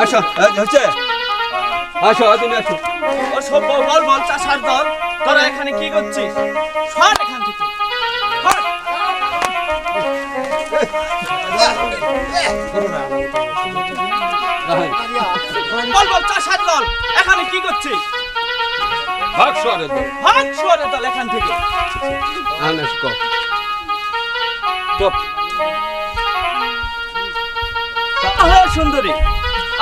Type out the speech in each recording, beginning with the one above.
আসো হচ্ছে আসো তুমি আসো। ও সব বল বল চাষার দল, তোরা এখানে কি করছিস? সর এখান থেকে, সর। বল বল চাষার দল, এখানে কি করছিস? ভাগ শহরের দল। ভাগ শুয়োরের দল এখান থেকে। আনাস কো টপ আহা সুন্দরী,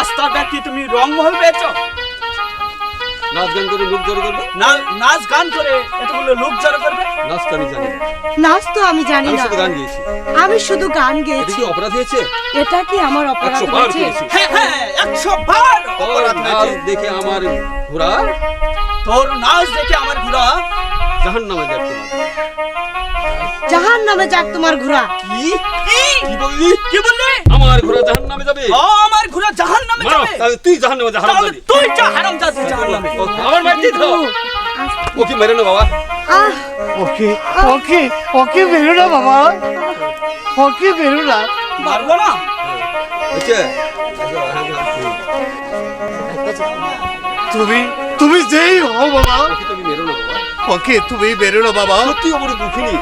আস্তা ব্যক্তি তুমি রংমহল পেয়েছো? নাচ গান করে লোক জড়ো করবে? নাচ গান করে এতগুলো লোক জড়ো করবে? নাচ তো আমি জানি না, নাচ তো আমি জানি আমি না, শুধু গান গেয়েছি। আমি শুধু গান এটা গেয়েছি। কি অপরাধ হয়েছে? এটা কি আমার অপরাধ 100 বার হয়েছে? করেছি। হ্যাঁ হ্যাঁ, 100 বার তোর অপরাধ নাচ হয়েছে। দেখে আমার ঘোড়া তোর নাচ দেখে আমার ঘোড়া জাহান্নামে যাচ্ছে। জাহান্নামে যাক তোমার ঘোড়া। কি কি কি বললি? কি বললি? আমার ঘোড়া জাহান্নামে যাবে? আমার ঘোড়া জাহান্নামে মার, যাবে? তাহলে তুই জাহান্নামে যা, হারাম তাহলে যাবি। তুই যা হারামজাদি জাহান্নামে। ও, আমার মারছিস তো? ও কি মেরে না বাবা? আহ, ওকে ওকে ওকে বেরো না বাবা, ওকে বেরো না। মারবো না? হচ্ছে তুমি তুমি যেই হও বাবা, ওকে তুমি মেরো না বাবা। ওকে তুমি বেরো না বাবা। সত্যি ও বড় দুঃখিনী,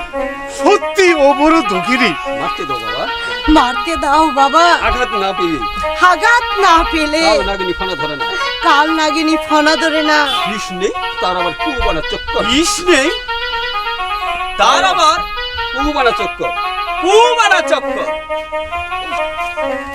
সত্যি ও বড় দুঃখিনী। মারতে দাও বাবা। মারতে দাও বাবা, আঘাত না পেলে আঘাত না পেলে তাও নাগিনী ফানা ধরে না। কাল নাগিনী ফনা ধরে না। বিষ নেই তার আবার কুবানা চক্কর। বিষ নেই তার আবার কুবানা চক্কর। কুমারা চক্কর।